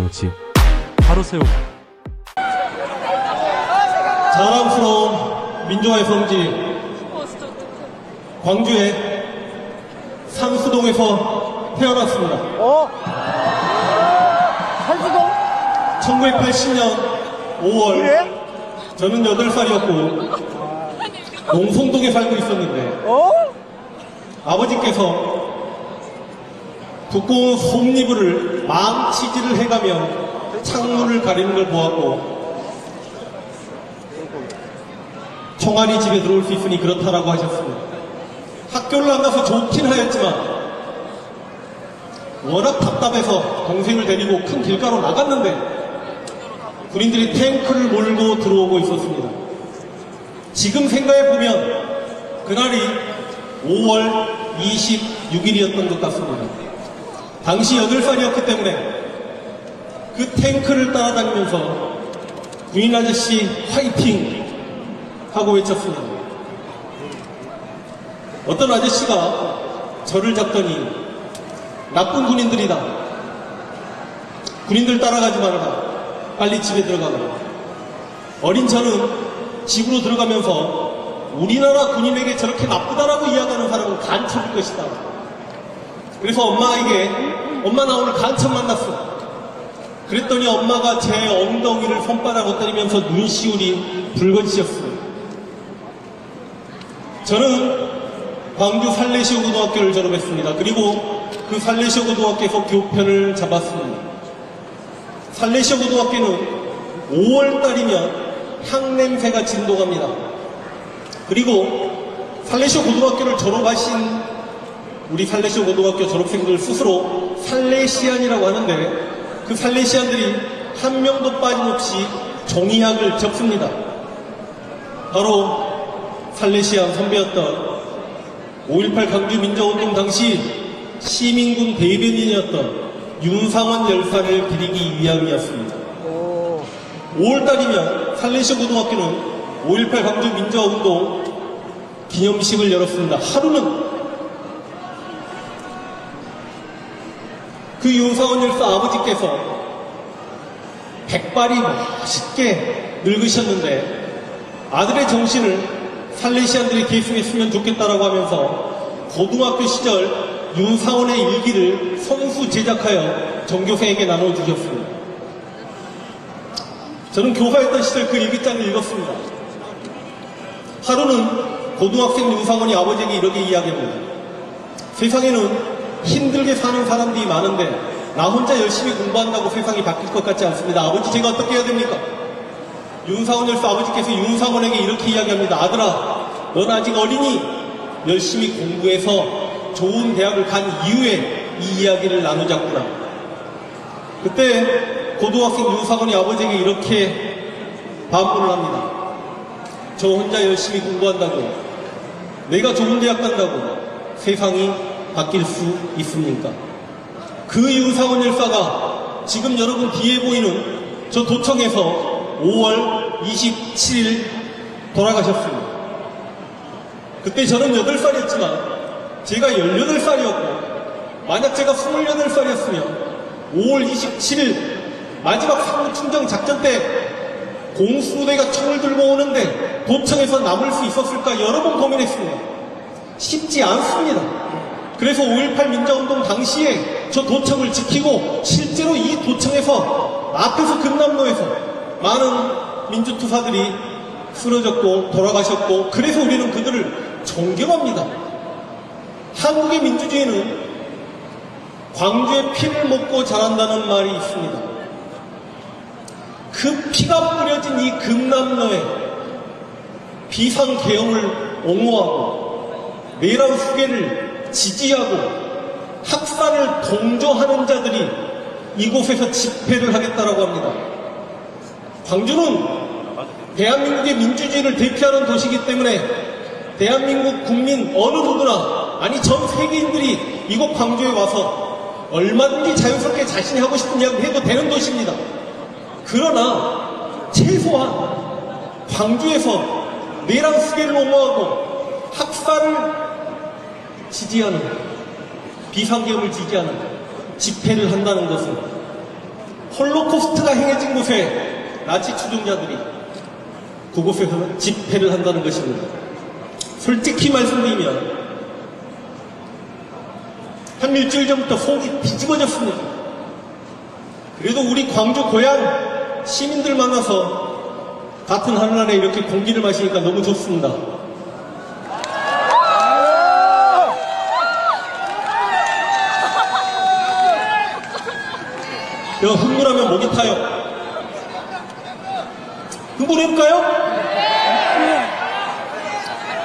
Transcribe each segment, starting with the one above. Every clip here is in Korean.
정치 바로 세우고 자랑스러운 민주화의 성지 광주의 상수동에서 태어났습니다. 상수동? 1980년 5월 그래? 저는 8살이었고 농성동에 살고 있었는데 아버지께서 두꺼운 솜니부를 망치질을 해가며 창문을 가리는 걸 보았고 총알이 집에 들어올 수 있으니 그렇다라고 하셨습니다. 학교를 안 가서 좋긴 하였지만 워낙 답답해서 동생을 데리고 큰 길가로 나갔는데 군인들이 탱크를 몰고 들어오고 있었습니다. 지금 생각해보면 그날이 5월 26일이었던 것 같습니다. 당시 8살이었기 때문에 그 탱크를 따라다니면서 군인 아저씨 화이팅 하고 외쳤습니다. 어떤 아저씨가 저를 잡더니 나쁜 군인들이다. 군인들 따라가지 말아라. 빨리 집에 들어가라. 어린 저는 집으로 들어가면서 우리나라 군인에게 저렇게 나쁘다라고 이야기하는 사람은 간첩일 것이다. 그래서 엄마에게 엄마 나 오늘 간첩 만났어. 그랬더니 엄마가 제 엉덩이를 손바닥으로 때리면서 눈시울이 붉어지셨어요. 저는 광주 살레시오 고등학교를 졸업했습니다. 그리고 그 살레시오 고등학교에서 교편을 잡았습니다. 살레시오 고등학교는 5월달이면 향냄새가 진동합니다. 그리고 살레시오 고등학교를 졸업하신 우리 살레시오 고등학교 졸업생들 스스로 살레시안이라고 하는데 그 살레시안들이 한 명도 빠짐없이 종이학을 접습니다. 바로 살레시안 선배였던 5.18 광주 민주화운동 당시 시민군 대변인이었던 윤상원 열사를 기리기 위함이었습니다. 5월달이면 살레시오 고등학교는 5.18 광주 민주화운동 기념식을 열었습니다. 하루는 그 윤상원 열사 아버지께서 백발이 멋있게 늙으셨는데 아들의 정신을 살레시안들이 계승했으면 좋겠다라고 하면서 고등학교 시절 윤상원의 일기를 손수 제작하여 전교생에게 나눠주셨습니다. 저는 교사였던 시절 그 일기장을 읽었습니다. 하루는 고등학생 윤상원이 아버지에게 이렇게 이야기합니다. 세상에는 힘들게 사는 사람들이 많은데 나 혼자 열심히 공부한다고 세상이 바뀔 것 같지 않습니다. 아버지 제가 어떻게 해야 됩니까? 윤상원 열사 아버지께서 윤상원에게 이렇게 이야기합니다. 아들아, 넌 아직 어리니 열심히 공부해서 좋은 대학을 간 이후에 이 이야기를 나누자꾸나. 그때 고등학생 윤상원이 아버지에게 이렇게 반문을 합니다. 저 혼자 열심히 공부한다고 내가 좋은 대학 간다고 세상이 바뀔 수 있습니까? 그 윤상원 열사가 지금 여러분 뒤에 보이는 저 도청에서 5월 27일 돌아가셨습니다. 그때 저는 8살이었지만 제가 18살이었고 만약 제가 28살이었으면 5월 27일 마지막 상무충정 작전 때 공수부대가 총을 들고 오는데 도청에서 남을 수 있었을까 여러 번 고민했습니다. 쉽지 않습니다. 그래서 5.18 민주화운동 당시에 저 도청을 지키고 실제로 이 도청에서 앞에서 금남로에서 많은 민주투사들이 쓰러졌고 돌아가셨고 그래서 우리는 그들을 존경합니다. 한국의 민주주의는 광주의 피를 먹고 자란다는 말이 있습니다. 그 피가 뿌려진 이 금남로에 비상계엄을 옹호하고 내란 후계를 지지하고 학살을 동조하는 자들이 이곳에서 집회를 하겠다라고 합니다. 광주는 대한민국의 민주주의를 대표하는 도시이기 때문에 대한민국 국민 어느 누구나 아니 전 세계인들이 이곳 광주에 와서 얼마든지 자유스럽게 자신이 하고 싶은 이야기를 해도 되는 도시입니다. 그러나 최소한 광주에서 내란 후계를 옹호하고 학살을 지지하는 비상계엄을 지지하는 집회를 한다는 것은 홀로코스트가 행해진 곳에 나치 추종자들이 그곳에서는 집회를 한다는 것입니다. 솔직히 말씀드리면 한 일주일 전부터 속이 뒤집어졌습니다. 그래도 우리 광주 고향 시민들 만나서 같은 하늘 아래 이렇게 공기를 마시니까 너무 좋습니다. 흥분하면 목이 타요. 흥분해볼까요?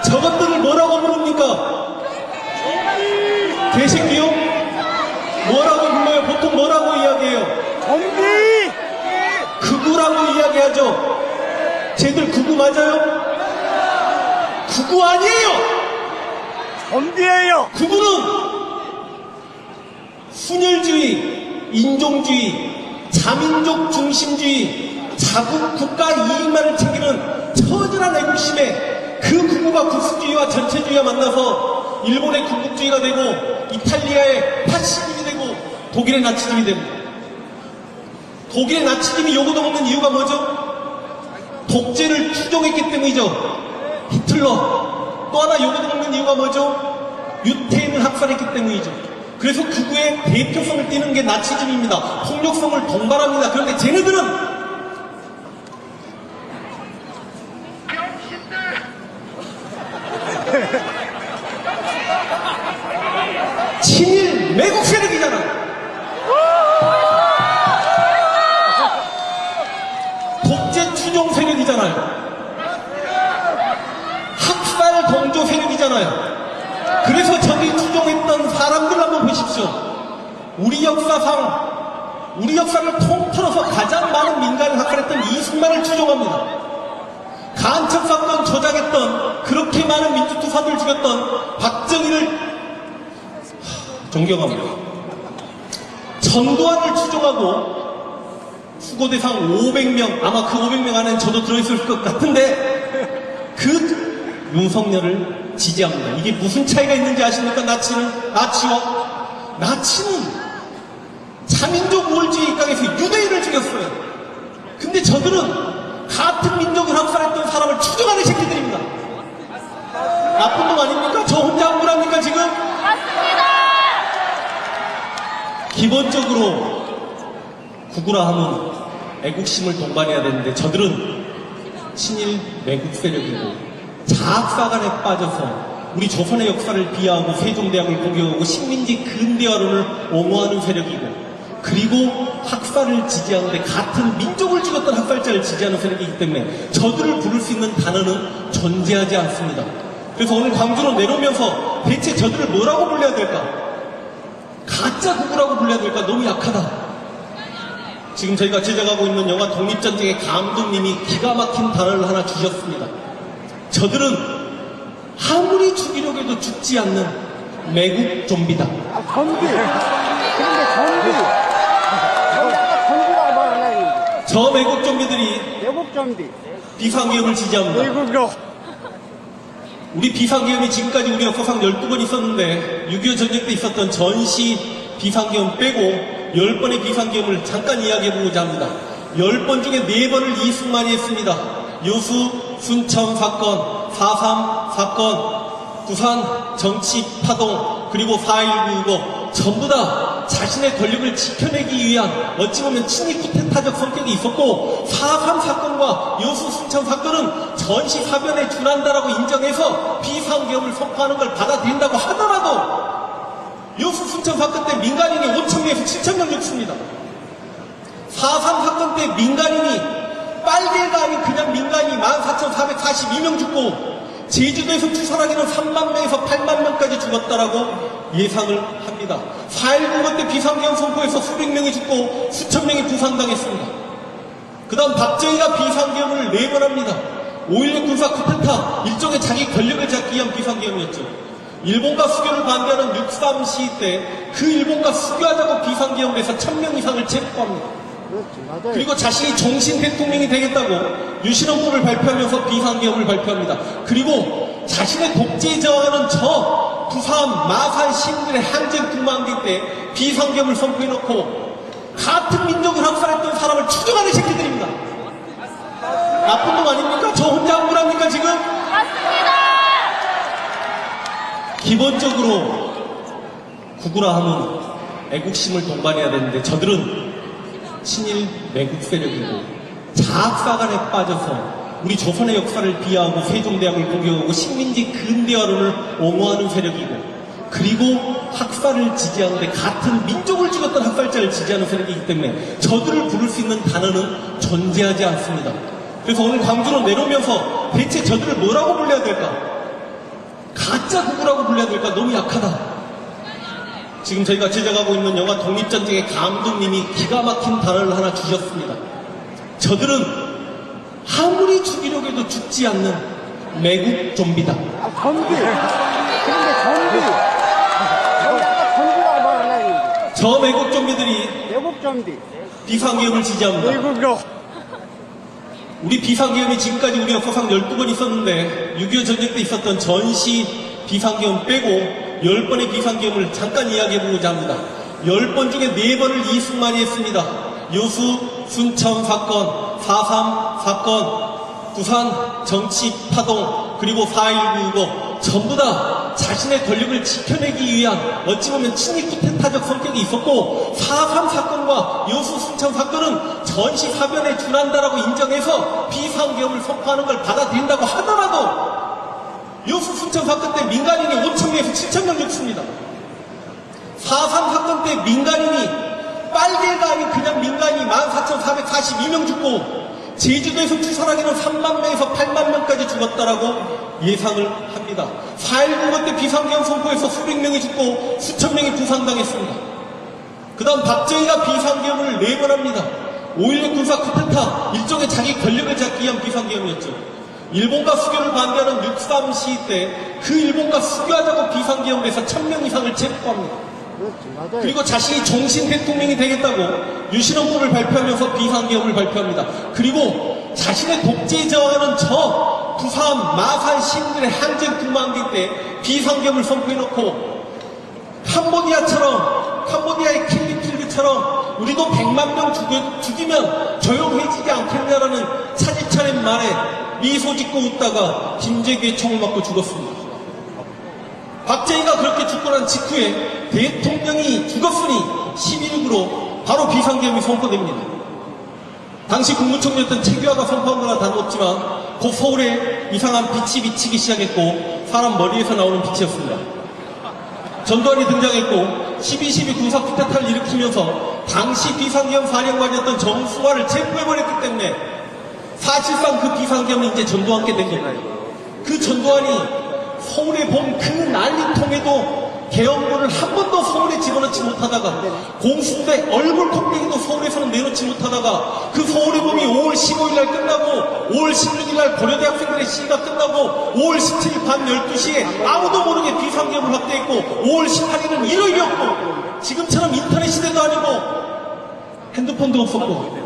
저것들을 뭐라고 부릅니까? 개새끼요? 뭐라고 불러요? 보통 뭐라고 이야기해요? 좀비! 극우라고 이야기하죠? 쟤들 극우 맞아요? 극우 아니에요! 좀비예요! 극우는 순혈주의, 인종주의, 자민족 중심주의, 자국 국가 이익만을 챙기는 처절한 애국심에 그 극우가 국수주의와 전체주의와 만나서 일본의 군국주의가 되고 이탈리아의 파시즘이 되고 독일의 나치즘이 됩니다. 독일의 나치즘이 요구도 없는 이유가 뭐죠? 독재를 추종했기 때문이죠. 히틀러. 또 하나 요구도 없는 이유가 뭐죠? 유태인을 학살했기 때문이죠. 그래서 극우의 대표성을 띠는 게 나치즘입니다. 폭력성을 동반합니다. 그런데 쟤네들은 친일 매국 세력이잖아요. 독재 추종 세력이잖아요. 학살 동조 세력이잖아요. 그래서 저기 추종했던 사람들 한번 보십시오. 우리 역사를 통틀어서 가장 많은 민간을 학살했던 이승만을 추종합니다. 간첩 사건 조작했던 그렇게 많은 민주투사들 죽였던 박정희를 존경합니다. 전두환을 추종하고 수고대상 500명, 아마 그 500명 안에 저도 들어있을 것 같은데 그 윤석열을 지지합니다. 이게 무슨 차이가 있는지 아십니까? 나치는 자민족 우월주의 입각에서 유대인을 죽였어요. 근데 저들은 같은 민족을 학살했던 사람을 추종하는 새끼들입니다. 나쁜 놈 아닙니까? 저 혼자 억울합니까 지금? 맞습니다. 기본적으로 구구라 하면 애국심을 동반해야 되는데 저들은 친일 매국 세력이고 자학사관에 빠져서 우리 조선의 역사를 비하하고 세종대왕을 공격하고 식민지 근대화론을 옹호하는 세력이고 그리고 학살을 지지하는데 같은 민족을 죽였던 학살자를 지지하는 세력이기 때문에 저들을 부를 수 있는 단어는 존재하지 않습니다. 그래서 오늘 광주로 내려오면서 대체 저들을 뭐라고 불러야 될까? 가짜 구구라고 불러야 될까? 너무 약하다. 지금 저희가 제작하고 있는 영화 독립전쟁의 감독님이 기가 막힌 단어를 하나 주셨습니다. 저들은 아무리 죽이려고 해도 죽지 않는 매국 좀비다. 좀비! 그런데 좀비! 좀비라고 말하나요? 저 매국 좀비들이 외국 좀비. 비상계엄을 지지합니다. 외국요. 우리 비상계엄이 지금까지 우리 역사상 12번 있었는데 6.25 전쟁 때 있었던 전시 비상계엄 빼고 10번의 비상계엄을 잠깐 이야기해보고자 합니다. 10번 중에 4번을 이승만이 했습니다. 여수, 순천 사건, 4.3 사건, 부산 정치 파동, 그리고 4.19 전부 다 자신의 권력을 지켜내기 위한 어찌 보면 친일 쿠데타적 성격이 있었고 4.3 사건과 여수 순천 사건은 전시 사변에 준한다라고 인정해서 비상계엄을 선포하는 걸 받아들인다고 하더라도 여수 순천 사건 때 민간인이 5,000명에서 7,000명 죽습니다. 4.3 사건 때 민간인이 빨개가 아닌 그냥 민간이 14,442명 죽고 제주도에서 추산하기는 3만 명에서 8만 명까지 죽었다라고 예상을 합니다. 4.19 때 비상계엄 선포해서 수백 명이 죽고 수천 명이 부상당했습니다. 그 다음 박정희가 비상계엄을 4번 합니다. 5.16 군사 쿠데타, 일종의 자기 권력을 잡기 위한 비상계엄이었죠. 일본과 수교를 반대하는 6.3 시위 때 그 일본과 수교하자고 비상계엄을 해서 1,000명 이상을 체포합니다. 그리고 자신이 종신 대통령이 되겠다고 유신헌법을 발표하면서 비상계엄을 발표합니다. 그리고 자신의 독재에 저항하는 저 부산, 마산 시민들의 항쟁 군망대 때 비상계엄을 선포해놓고 같은 민족을 학살했던 사람을 추종하는 새끼들입니다. 나쁜 놈 아닙니까? 저 혼자 억울합니까 지금? 맞습니다. 기본적으로 구구라 하면 애국심을 동반해야 되는데 저들은 친일 매국 세력이고 자학사관에 빠져서 우리 조선의 역사를 비하하고 세종대왕을 공격하고 식민지 근대화론을 옹호하는 세력이고 그리고 학살을 지지하는데 같은 민족을 죽였던 학살자를 지지하는 세력이기 때문에 저들을 부를 수 있는 단어는 존재하지 않습니다. 그래서 오늘 광주로 내려오면서 대체 저들을 뭐라고 불러야 될까? 가짜 구구라고 불러야 될까? 너무 약하다. 지금 저희가 제작하고 있는 영화 독립전쟁의 감독님이 기가 막힌 단어를 하나 주셨습니다. 저들은 아무리 죽이려고 해도 죽지 않는 매국 좀비다. 좀비. 그런데 좀비. 아까 좀비라고 말하려고. 저 매국 좀비들이 외국 좀비. 비상계엄을 지지합니다. 외국요. 우리 비상계엄이 지금까지 우리 역사상 12번 있었는데 6.25 전쟁 때 있었던 전시 비상계엄 빼고 10번의 비상계엄을 잠깐 이야기해보고자 합니다. 10번 중에 4번을 이승만이 했습니다. 여수 순천 사건, 4.3 사건, 부산 정치 파동, 그리고 4.19 전부 다 자신의 권력을 지켜내기 위한 어찌 보면 친일 쿠데타적 성격이 있었고 4.3 사건과 여수 순천 사건은 전시 사변에 준한다라고 인정해서 비상계엄을 선포하는 걸 받아들인다고 하더라도 여수 순천 사건 때 민간인이 5,000명에서 7,000명 죽습니다. 4.3 사건 때 민간인이 빨개가 아닌 그냥 민간이 14,442명 죽고 제주도에서 추산하기는 3만 명에서 8만 명까지 죽었다라고 예상을 합니다. 4.19 때 비상계엄 선포해서 수백 명이 죽고 수천 명이 부상당했습니다. 그 다음 박정희가 비상계엄을 4번 합니다. 5.16 군사 쿠데타, 일종의 자기 권력을 잡기 위한 비상계엄이었죠. 일본과 수교를 반대하는 6.3 시위 때 그 일본과 수교하자고 비상계엄을 해서 1,000명 이상을 체포합니다. 그렇지, 맞아요. 그리고 자신이 종신 대통령이 되겠다고 유신헌법을 발표하면서 비상계엄을 발표합니다. 그리고 자신의 독재에 저항하는 저 부산, 마산 시민들의 항쟁 군망대 때 비상계엄을 선포해놓고 캄보디아의 킬리필드처럼 우리도 100만 명 죽이면 조용해지지 않겠냐라는 차지찬의 말에 미소 짓고 웃다가 김재규의 총을 맞고 죽었습니다. 박정희가 그렇게 죽고 난 직후에 대통령이 죽었으니 11.6으로 바로 비상계엄이 선포됩니다. 당시 국무총리였던 최규하가 선포한 거나 다름없지만 곧 서울에 이상한 빛이 비치기 시작했고 사람 머리에서 나오는 빛이었습니다. 전두환이 등장했고 12.12 군사 쿠데타를 일으키면서 당시 비상계엄 사령관이었던 정수화를 체포해버렸기 때문에 사실상 그 비상계엄은 이제 전두환께 된 겁니다. 그 전두환이 서울에 본 그 난리통에도 계엄군을 한 번도 서울에 집어넣지 못하다가 공수부대 얼굴 콧대기도 서울에서는 내놓지 못하다가 그 서울의 봄이 5월 15일 날 끝나고 5월 16일 날 고려대 학생들의 시위가 끝나고 5월 17일 밤 12시에 아무도 모르게 비상계엄을 확대했고 5월 18일은 일요일이었고 지금처럼 인터넷 시대도 아니고 핸드폰도 없었고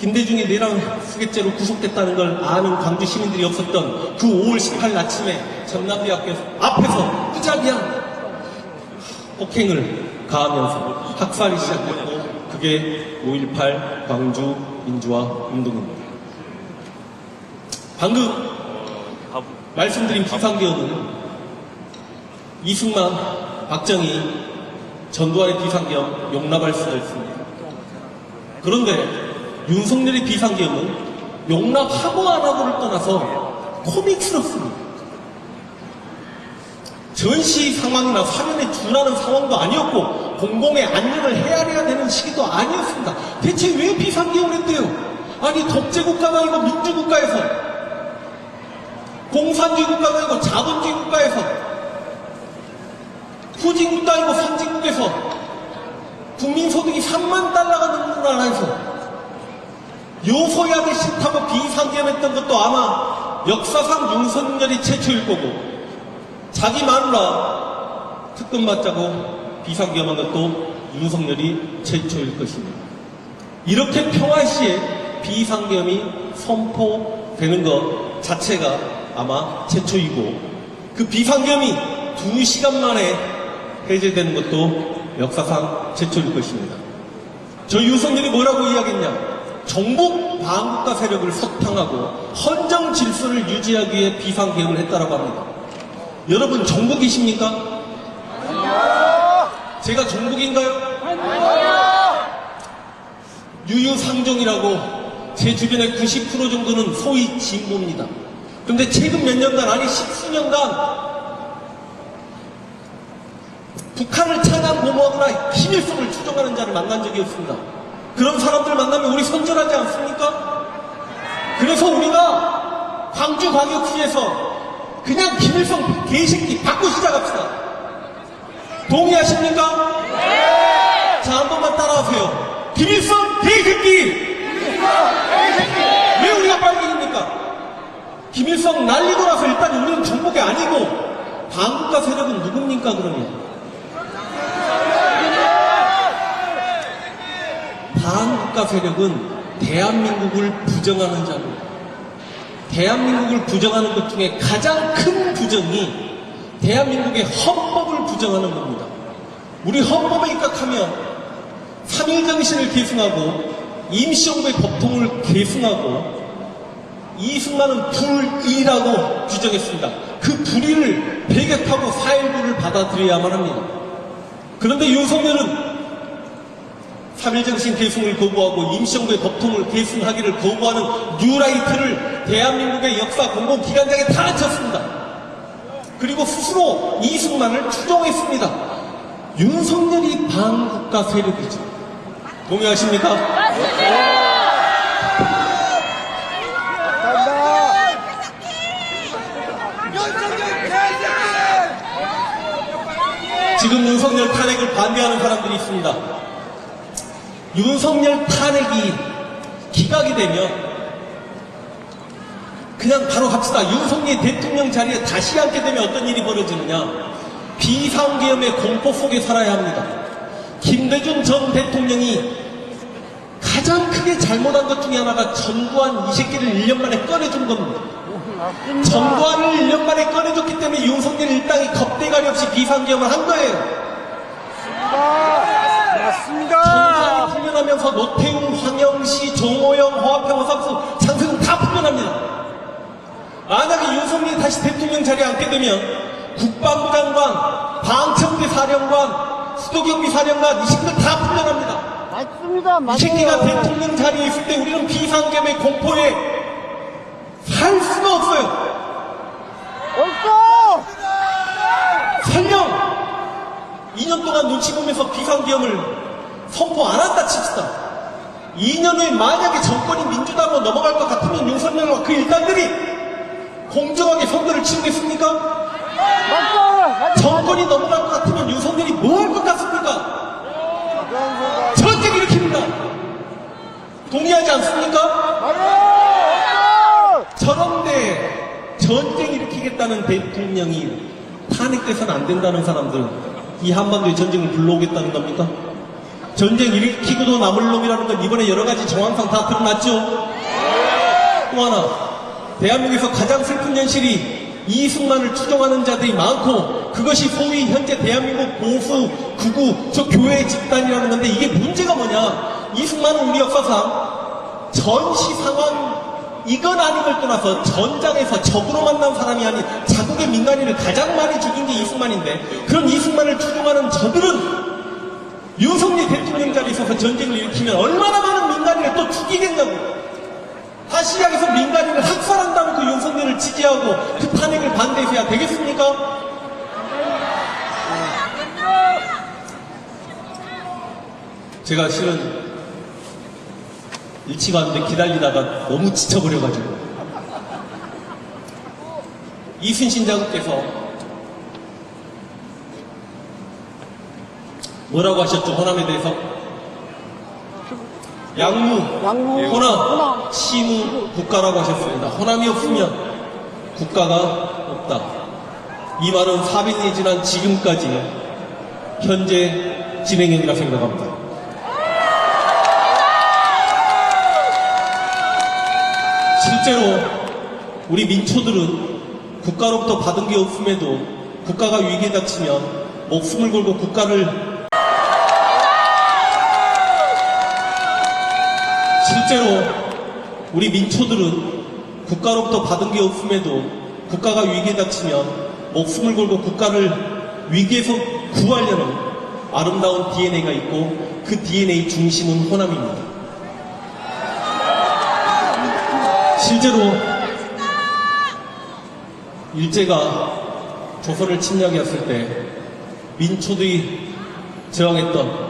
김대중이 내랑 수개죄로 구속됐다는 걸 아는 광주 시민들이 없었던 그 5월 18일 아침에 전남대학교 앞에서 무자비한 폭행을 가하면서 학살이 시작됐고 그게 5.18 광주 민주화 운동입니다. 방금 말씀드린 비상계엄은 이승만, 박정희, 전두환의 비상계엄 용납할 수가 있습니다. 그런데 윤석열의 비상계엄은 용납하고 안 하고를 떠나서 코믹스럽습니다. 전시 상황이나 사면에 준하는 상황도 아니었고 공공의 안녕을 헤아려야 되는 시기도 아니었습니다. 대체 왜 비상계엄을 했대요? 아니 독재국가가 아니고 민주국가에서 공산주의 국가가 아니고 자본주의 국가에서 후진국도 아니고 선진국에서 국민소득이 3만 달러가 넘는 나라에서 요소야를 싫다고 비상계엄했던 것도 아마 역사상 윤석열이 최초일 거고 자기 마누라 특검 맞자고 비상계엄한 것도 윤석열이 최초일 것입니다. 이렇게 평화시에 비상계엄이 선포되는 것 자체가 아마 최초이고 그 비상계엄이 2시간 만에 해제되는 것도 역사상 최초일 것입니다. 저 윤석열이 뭐라고 이야기했냐? 정복 반국가 세력을 석탕하고 헌정 질서를 유지하기 위해 비상계엄을 했다라고 합니다. 여러분 정복이십니까? 제가 정복인가요? 유유상종이라고 제 주변의 90% 정도는 소위 진보입니다. 그런데 최근 몇 년간, 아니 십수년간 북한을 찬양 고모하거나 김일성을 추종하는 자를 만난 적이 없습니다. 그런 사람들 만나면 우리 손절하지 않습니까? 그래서 우리가 광주광역시에서 그냥 김일성 개새끼 받고 시작합시다. 동의하십니까? 네! 자, 한 번만 따라하세요. 김일성 개새끼! 왜 우리가 빨갱입니까? 김일성 날리고 나서 일단 우리는 정복이 아니고 반국가 세력은 누굽니까 그러면? 반국가 세력은 대한민국을 부정하는 자고, 대한민국을 부정하는 것 중에 가장 큰 부정이 대한민국의 헌법을 부정하는 겁니다. 우리 헌법에 입각하면 3.1 정신을 계승하고 임시정부의 법통을 계승하고 이승만은 불의라고 규정했습니다. 그 불의를 배격하고 4.19를 받아들여야만 합니다. 그런데 윤석열은 3.1 정신 계승을 거부하고 임시정부의 법통을 계승하기를 거부하는 뉴라이트를 대한민국의 역사 공공기관장에 다 앉혔습니다. 그리고 스스로 이승만을 추종했습니다. 윤석열이 반국가 세력이죠. 동의하십니까? 감사합니다. 지금 윤석열 탄핵을 반대하는 사람들이 있습니다. 윤석열 탄핵이 기각이 되면 그냥 바로 갑시다. 윤석열 대통령 자리에 다시 앉게 되면 어떤 일이 벌어지느냐? 비상계엄의 공포 속에 살아야 합니다. 김대중 전 대통령이 가장 크게 잘못한 것 중에 하나가 전두환 이 새끼를 1년 만에 꺼내준 겁니다. 전두환을 1년 만에 꺼내줬기 때문에 윤석열 일당이 겁대가리 없이 비상계엄을 한 거예요. 맞습니다. 전상이 풀려나면서 노태웅, 황영시, 정호영, 허화평, 허삼수, 장승은 다 풀려납니다. 만약에 윤석열이 다시 대통령 자리에 앉게 되면 국방부 장관, 방청대 사령관, 수도경비 사령관 이 새끼들 다 풀려납니다. 맞습니다. 이 새끼가 대통령 자리에 있을 때 우리는 비상계엄의 공포에 살 수가 없어요. 없어! 설령 2년 동안 눈치 보면서 비상계엄을 선포 안 한다 칩시다. 2년 후에 만약에 정권이 민주당으로 넘어갈 것 같으면 윤석열과 그 일당들이 공정하게 선거를 치르겠습니까? 맞죠? 정권이 넘어갈 것 같으면 윤석열이 뭐 할 것 같습니까? 전쟁 일으킵니다. 동의하지 않습니까? 맞아요! 저런데 전쟁 일으키겠다는 대통령이 탄핵돼서는 안 된다는 사람들은 이 한반도에 전쟁을 불러오겠다는 겁니까? 전쟁 일으키고도 남을 놈이라는 건 이번에 여러 가지 정황상 다 드러났죠? 또 하나, 대한민국에서 가장 슬픈 현실이 이승만을 추종하는 자들이 많고 그것이 소위 현재 대한민국 보수, 극우, 저 교회 집단이라는 건데 이게 문제가 뭐냐? 이승만은 우리 역사상 전시 상황 이건 아닌 걸 떠나서 전장에서 적으로 만난 사람이 아닌 자국의 민간인을 가장 많이 죽인 게 이승만인데 그런 이승만을 추종하는 저들은 윤석열 대통령 자리에 있어서 전쟁을 일으키면 얼마나 많은 민간인을 또 죽이겠냐고. 다시 시작해서 민간인을 학살한다는 그 윤석열을 지지하고 그 탄핵을 반대해야 되겠습니까? 제가 실은 일치가 않는데 기다리다가 너무 지쳐버려가지고 이순신 장군께서 뭐라고 하셨죠? 호남에 대해서? 양무, 호남, 시무, 국가라고 하셨습니다. 호남이 없으면 국가가 없다. 이 말은 400년이 지난 지금까지 현재 진행형이라 생각합니다. 실제로 우리 민초들은 국가로부터 받은 게 없음에도 국가가 위기에 닥치면 목숨을 걸고 국가를 실제로 우리 민초들은 국가로부터 받은 게 없음에도 국가가 위기에 닥치면 목숨을 걸고 국가를 위기에서 구하려는 아름다운 DNA가 있고 그 DNA 중심은 호남입니다. 실제로 일제가 조선을 침략했을 때 민초들이 저항했던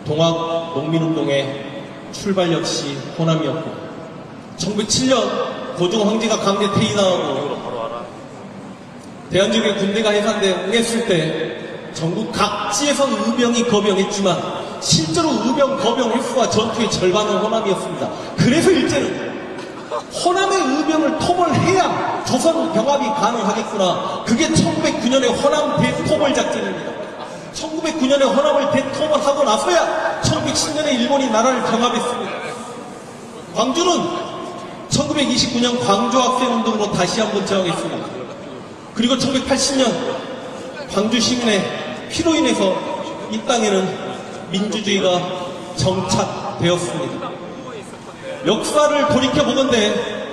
동학 농민운동의 출발 역시 호남이었고 1907년 고종 황제가 강제 퇴위당하고 대한민국의 군대가 해산됐을 때 전국 각지에서 의병이 거병했지만 실제로 의병 거병 횟수와 전투의 절반은 호남이었습니다. 그래서 일제는 호남의 의병을 토벌해야 조선 병합이 가능하겠구나. 그게 1909년의 호남 대토벌 작전입니다. 1909년에 호남을 대토벌하고 나서야 1910년에 일본이 나라를 병합했습니다. 광주는 1929년 광주학생운동으로 다시 한번 저항했습니다. 그리고 1980년 광주 시민의 피로 인해서 이 땅에는 민주주의가 정착되었습니다. 역사를 돌이켜보건대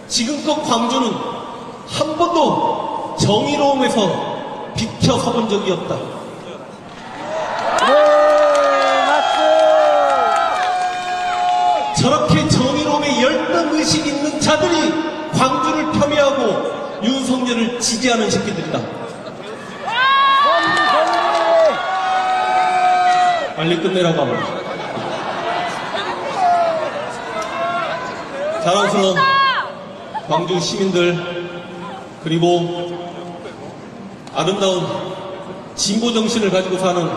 지금껏 광주는 한 번도 정의로움에서 비켜서 본 적이 없다. 저렇게 정의로움에 열등의식 있는 자들이 광주를 폄훼하고 윤석열을 지지하는 새끼들이다. 빨리 끝내라고 합니다. 자랑스러운 광주 시민들 그리고 아름다운 진보 정신을 가지고 사는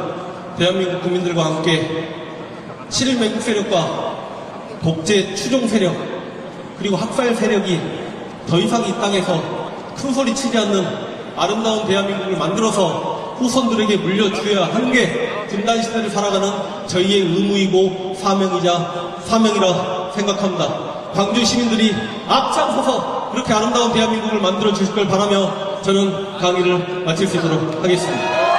대한민국 국민들과 함께 7.1 매국 세력과 독재 추종 세력 그리고 학살 세력이 더 이상 이 땅에서 큰 소리 치지 않는 아름다운 대한민국을 만들어서 후손들에게 물려주어야 하는 게 분단 시대를 살아가는 저희의 의무이고 사명이라 생각합니다. 광주 시민들이 앞장서서 그렇게 아름다운 대한민국을 만들어 주실 걸 바라며 저는 강의를 마칠 수 있도록 하겠습니다.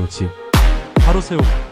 망치. 바로 세우고